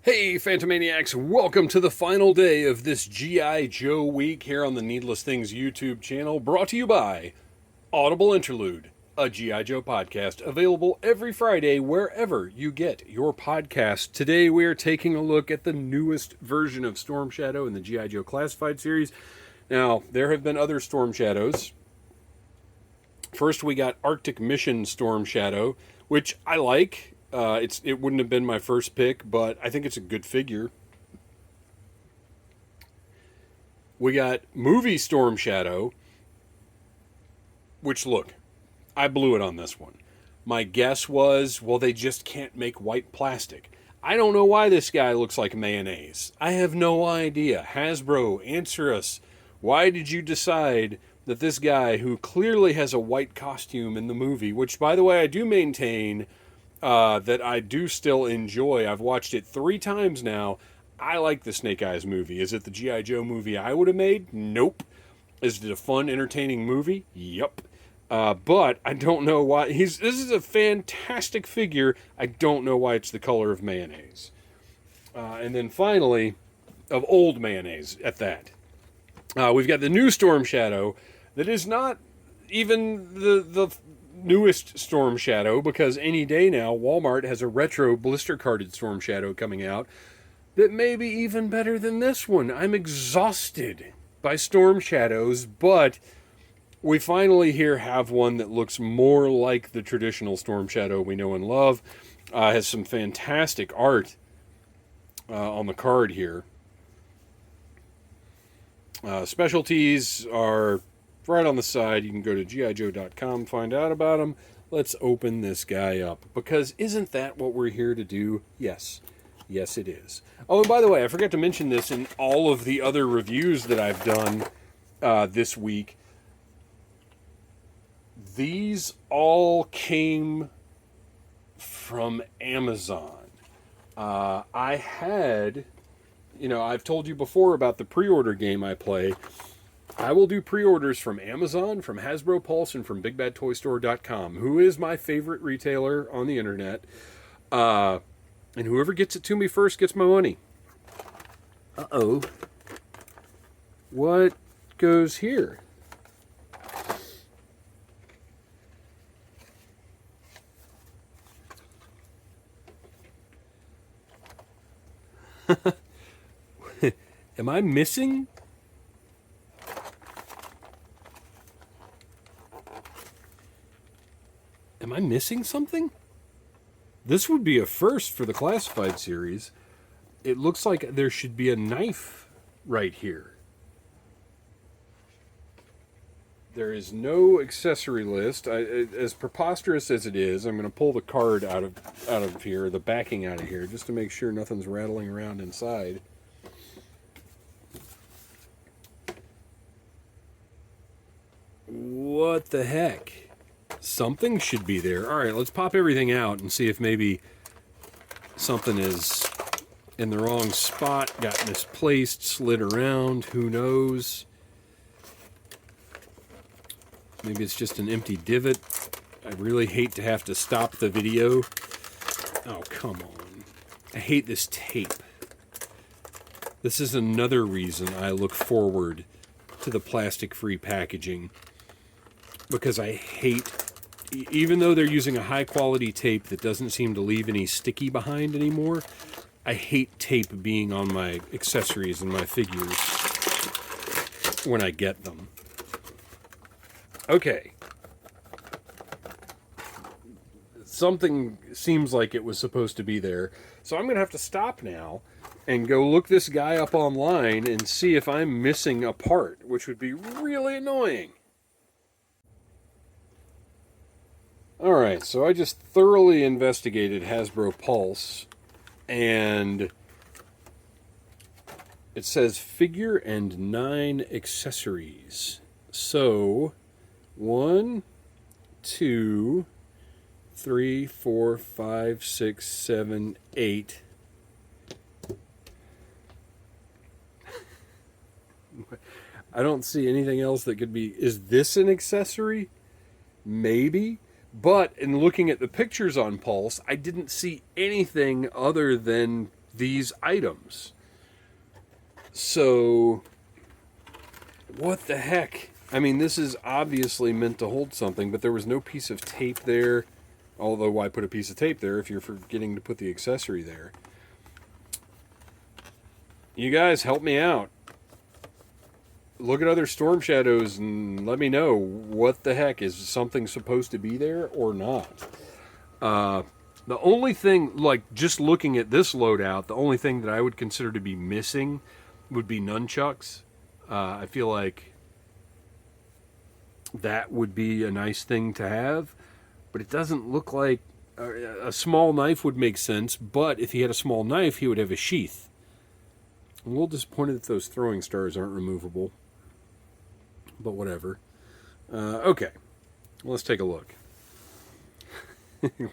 Hey, Phantomaniacs, welcome to the final day of this G.I. Joe week here on the Needless Things YouTube channel, brought to you by Audible Interlude, a G.I. Joe podcast available every Friday wherever you get your podcast. Today we are taking a look at the newest version of Storm Shadow in the G.I. Joe Classified series. Now, there have been other Storm Shadows. First, we got Arctic Mission Storm Shadow, which I like. It wouldn't have been my first pick, but I think it's a good figure. We got Movie Storm Shadow, which, look, I blew it on this one. My guess was, well, they just can't make white plastic. I don't know why this guy looks like mayonnaise. I have no idea. Hasbro, answer us. Why did you decide that this guy, who clearly has a white costume in the movie, which, by the way, I do maintain that I do still enjoy. I've watched it 3 times now. I like the Snake Eyes movie. Is it the G.I. Joe movie I would have made? Nope. Is it a fun, entertaining movie? Yup. But I don't know why. This is a fantastic figure. I don't know why it's the color of mayonnaise. And then finally, of old mayonnaise at that. We've got the new Storm Shadow that is not even the newest Storm Shadow, because any day now Walmart has a retro blister carded Storm Shadow coming out that may be even better than this one. I'm exhausted by Storm Shadows, but we finally here have one that looks more like the traditional Storm Shadow we know and love. Has some fantastic art on the card here. Specialties are right on the side. You can go to gijoe.com, find out about them. Let's open this guy up, because isn't that what we're here to do? Yes. Yes, it is. Oh, and by the way, I forgot to mention this in all of the other reviews that I've done this week. These all came from Amazon. I had, I've told you before about the pre-order game I play. I will do pre-orders from Amazon, from Hasbro Pulse, and from BigBadToyStore.com, who is my favorite retailer on the internet. And whoever gets it to me first gets my money. Uh-oh. What goes here? Am I missing? Am I missing something? This would be a first for the Classified series. It looks like there should be a knife right here. There is no accessory list. As preposterous as it is, I'm going to pull the card out of here, the backing out of here, just to make sure nothing's rattling around inside. What the heck? Something should be there. All right, let's pop everything out and see if maybe something is in the wrong spot, got misplaced, slid around, who knows. Maybe it's just an empty divot. I really hate to have to stop the video. Oh, come on. I hate this tape. This is another reason I look forward to the plastic-free packaging, because I hate, even though they're using a high-quality tape that doesn't seem to leave any sticky behind anymore, I hate tape being on my accessories and my figures when I get them. Okay. Something seems like it was supposed to be there, so I'm going to have to stop now and go look this guy up online and see if I'm missing a part, which would be really annoying. Alright, so I just thoroughly investigated Hasbro Pulse, and it says figure and 9 accessories. So, 1, 2, 3, 4, 5, 6, 7, 8. I don't see anything else that could be. Is this an accessory? Maybe. But in looking at the pictures on Pulse, I didn't see anything other than these items. So, what the heck? I mean, this is obviously meant to hold something, but there was no piece of tape there. Although, why put a piece of tape there if you're forgetting to put the accessory there? You guys, help me out. Look at other Storm Shadows and let me know what the heck. Is something supposed to be there or not? The only thing, like, just looking at this loadout, the only thing that I would consider to be missing would be nunchucks. I feel like that would be a nice thing to have, but it doesn't look like a small knife would make sense, but if he had a small knife, he would have a sheath. I'm a little disappointed that those throwing stars aren't removable, but whatever. Okay, let's take a look.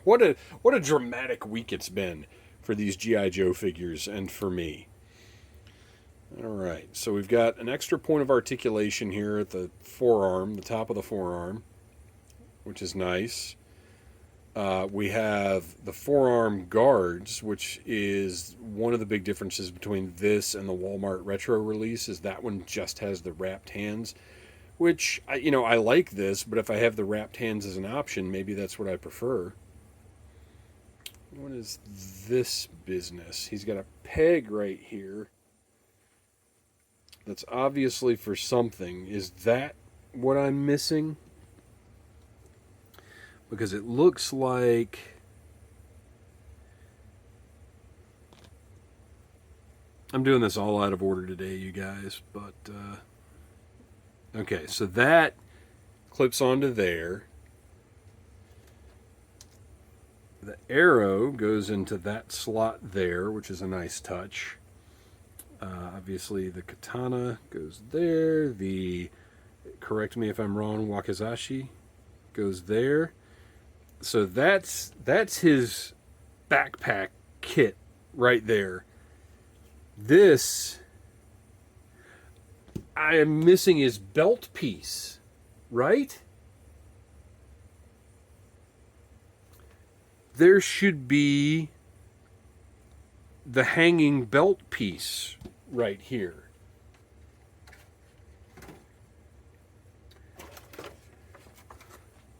What a dramatic week it's been for these G.I. Joe figures and for me. All right, so we've got an extra point of articulation here at the forearm, the top of the forearm, which is nice. We have the forearm guards, which is one of the big differences between this and the Walmart Retro release, is that one just has the wrapped hands, which, I like this, but if I have the wrapped hands as an option, maybe that's what I prefer. What is this business? He's got a peg right here. That's obviously for something. Is that what I'm missing? Because it looks like... I'm doing this all out of order today, you guys, but... Okay, so that clips onto there. The arrow goes into that slot there, which is a nice touch. Obviously, the katana goes there. The, correct me if I'm wrong, wakizashi goes there. So that's his backpack kit right there. This, I am missing his belt piece, right? There should be the hanging belt piece right here.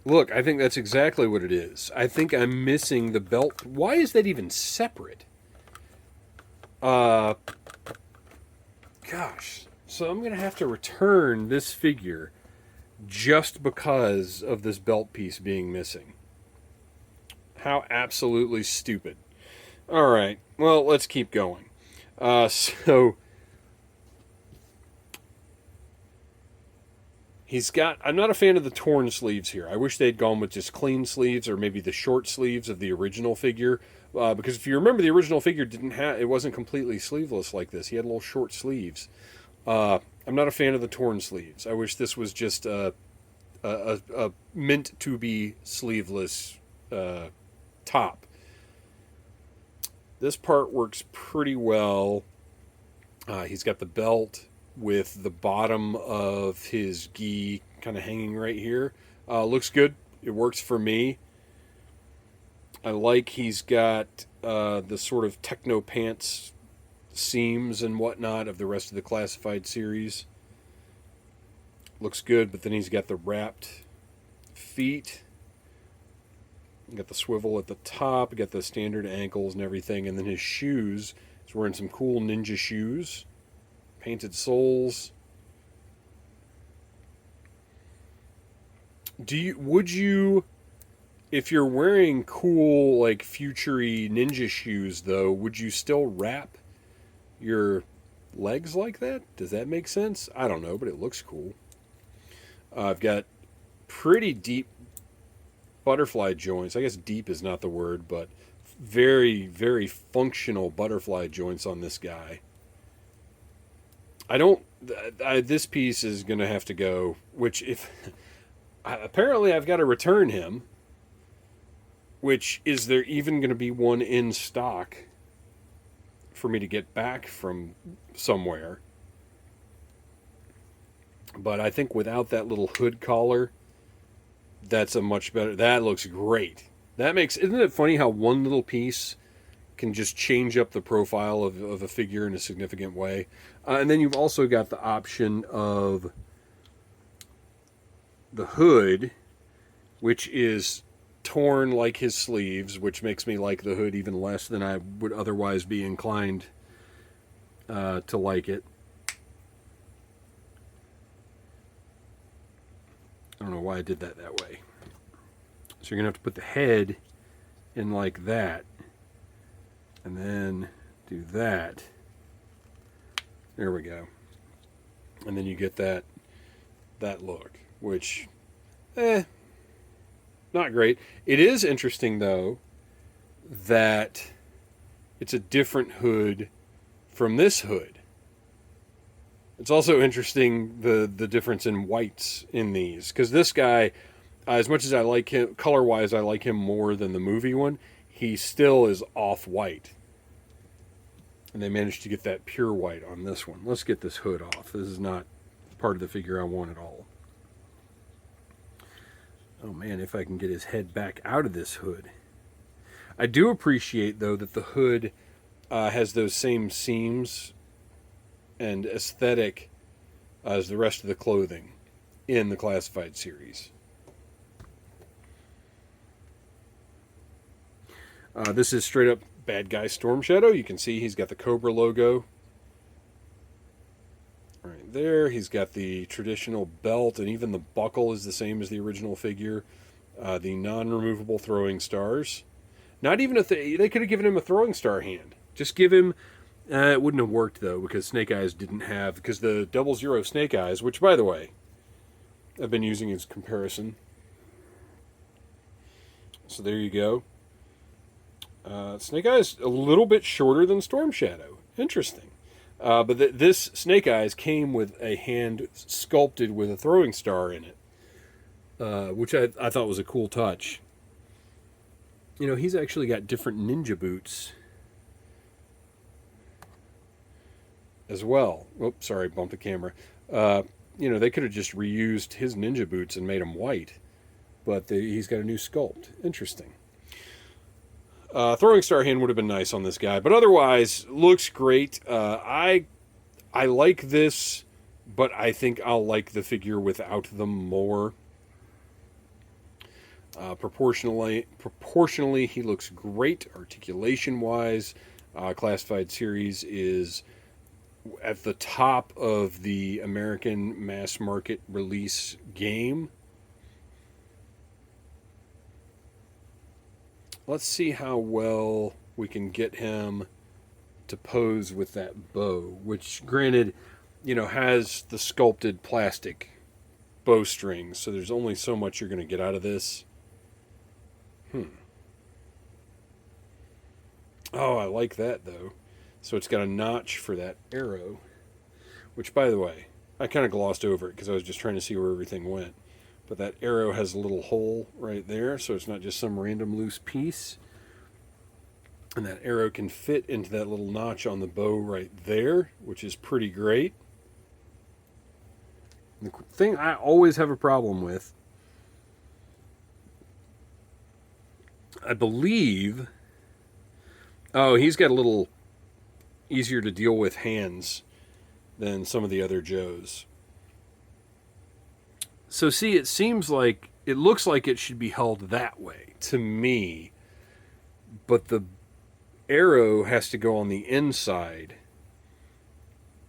Look, I think that's exactly what it is. I think I'm missing the belt. Why is that even separate? Gosh. So I'm going to have to return this figure just because of this belt piece being missing. How absolutely stupid. All right. Well, let's keep going. So he's got... I'm not a fan of the torn sleeves here. I wish they'd gone with just clean sleeves or maybe the short sleeves of the original figure. Because if you remember, the original figure it wasn't completely sleeveless like this. He had little short sleeves. I'm not a fan of the torn sleeves. I wish this was just a meant to be sleeveless top. This part works pretty well. He's got the belt with the bottom of his gi kind of hanging right here. Looks good. It works for me. I like he's got the sort of techno pants seams and whatnot of the rest of the classified series. Looks good, but then he's got the wrapped feet. Got the swivel at the top, got the standard ankles and everything, and then his shoes. He's wearing some cool ninja shoes. Painted soles. Would you, if you're wearing cool, like, future-y ninja shoes, though, would you still wrap your legs like that? Does that make sense? I don't know, but it looks cool. I've got pretty deep butterfly joints. I guess deep is not the word, but very, very functional butterfly joints on this guy. This piece is going to have to go, which if... apparently I've got to return him, which, is there even going to be one in stock for me to get back from somewhere? But I think without that little hood collar, that's a much better... That looks great. That makes... Isn't it funny how one little piece can just change up the profile of a figure in a significant way. And then you've also got the option of the hood, which is torn like his sleeves, which makes me like the hood even less than I would otherwise be inclined to like it. I don't know why I did that way. So you're going to have to put the head in like that. And then do that. There we go. And then you get that look, which, not great. It is interesting, though, that it's a different hood from this hood. It's also interesting the difference in whites in these, because this guy, as much as I like him color-wise, I like him more than the movie one. He still is off-white, and they managed to get that pure white on this one. Let's get this hood off. This is not part of the figure I want at all. Oh man, if I can get his head back out of this hood. I do appreciate, though, that the hood has those same seams and aesthetic as the rest of the clothing in the Classified series. This is straight up bad guy Storm Shadow. You can see he's got the Cobra logo right there. He's got the traditional belt, and even the buckle is the same as the original figure. The non-removable throwing stars. Not even they could have given him a throwing star hand. Just give him. It wouldn't have worked, though, because Snake Eyes didn't have... Because the 00 Snake Eyes, which, by the way, I've been using as comparison. So there you go. Snake Eyes a little bit shorter than Storm Shadow. Interesting. But this Snake Eyes came with a hand sculpted with a throwing star in it, which I thought was a cool touch. You know, he's actually got different ninja boots as well. Oops, sorry, bumped the camera. You know, they could have just reused his ninja boots and made them white, but he's got a new sculpt. Interesting. Throwing star hand would have been nice on this guy, but otherwise looks great. I like this, but I think I'll like the figure without them more. Proportionally, he looks great articulation-wise. Classified series is at the top of the American mass market release game. Let's see how well we can get him to pose with that bow, which, granted, you know, has the sculpted plastic bowstring, so there's only so much you're going to get out of this. Oh, I like that, though. So it's got a notch for that arrow, which, by the way, I kind of glossed over it because I was just trying to see where everything went. But that arrow has a little hole right there, so it's not just some random loose piece. And that arrow can fit into that little notch on the bow right there, which is pretty great. The thing I always have a problem with, I believe... Oh, he's got a little easier to deal with hands than some of the other Joes. So see, it looks like it should be held that way to me, but the arrow has to go on the inside.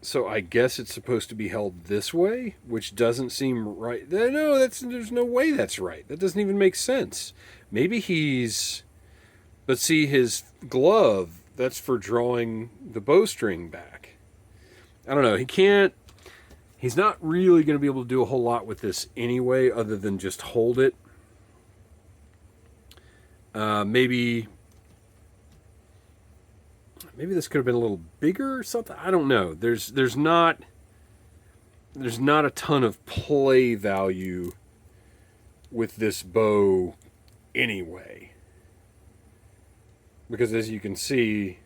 So I guess it's supposed to be held this way, which doesn't seem right. No, there's no way that's right. That doesn't even make sense. Maybe but see, his glove, that's for drawing the bowstring back. I don't know. He's not really going to be able to do a whole lot with this anyway, other than just hold it. Maybe this could have been a little bigger or something. I don't know. There's not a ton of play value with this bow anyway. Because as you can see,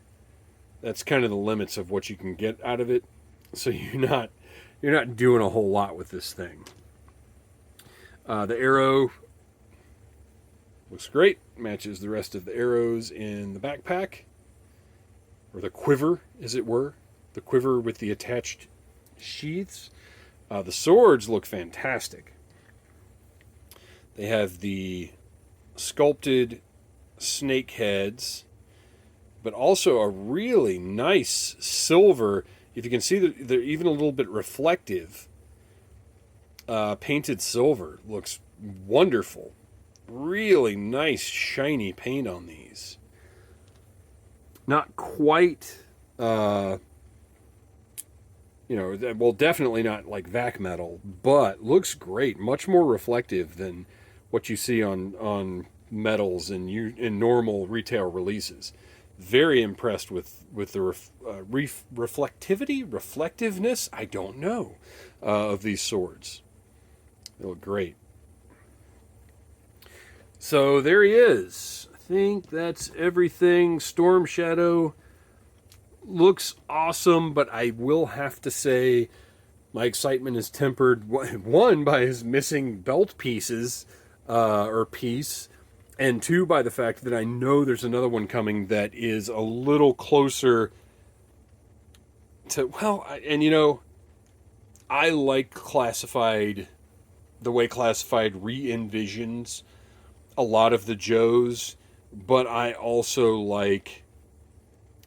that's kind of the limits of what you can get out of it. So you're not doing a whole lot with this thing. The arrow looks great. Matches the rest of the arrows in the backpack. or the quiver, as it were. The quiver with the attached sheaths. The swords look fantastic. They have the sculpted snake heads, but also a really nice silver. If you can see, they're even a little bit reflective. Painted silver looks wonderful. Really nice shiny paint on these. Not quite, well, definitely not like vac metal, but looks great. Much more reflective than what you see on metals in normal retail releases. Very impressed with the reflectiveness, I don't know, of these swords. They look great. So there he is. I think that's everything. Storm Shadow looks awesome, but I will have to say my excitement is tempered, one, by his missing belt pieces, or piece, and two, by the fact that I know there's another one coming that is a little closer to, well, and I like Classified, the way Classified re-envisions a lot of the Joes, but I also like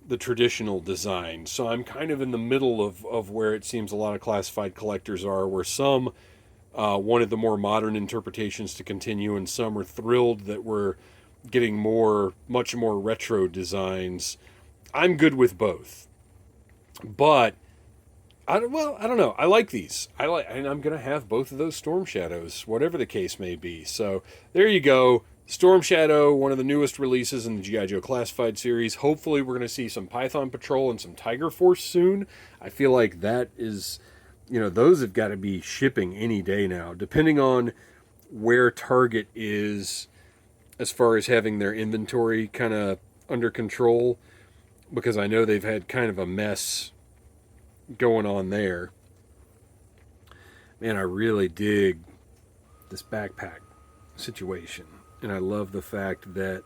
the traditional design. So I'm kind of in the middle of where it seems a lot of Classified collectors are, where some wanted the more modern interpretations to continue, and some are thrilled that we're getting much more retro designs. I'm good with both. But I don't know. I like these. And I'm going to have both of those Storm Shadows, whatever the case may be. So there you go. Storm Shadow, one of the newest releases in the G.I. Joe Classified series. Hopefully we're going to see some Python Patrol and some Tiger Force soon. I feel like that is, those have got to be shipping any day now, depending on where Target is as far as having their inventory kind of under control, because I know they've had kind of a mess going on there. Man, I really dig this backpack situation, and I love the fact that,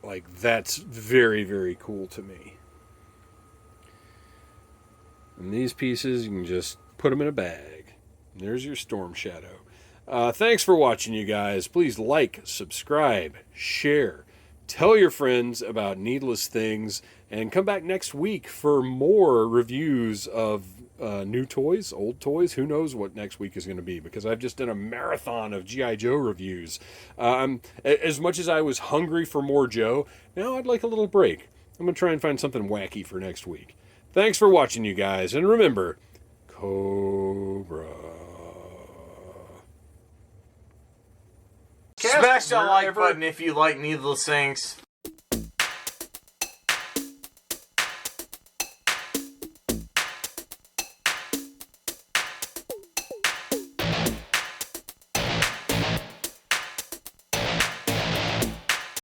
like, that's very, very cool to me. And these pieces, you can just put them in a bag. And there's your Storm Shadow. Thanks for watching, you guys. Please like, subscribe, share, tell your friends about Needless Things, and come back next week for more reviews of new toys, old toys. Who knows what next week is going to be, because I've just done a marathon of G.I. Joe reviews. As much as I was hungry for more Joe, now I'd like a little break. I'm going to try and find something wacky for next week. Thanks for watching, you guys, and remember, Cobra. Smash that like button if you like Needless Things.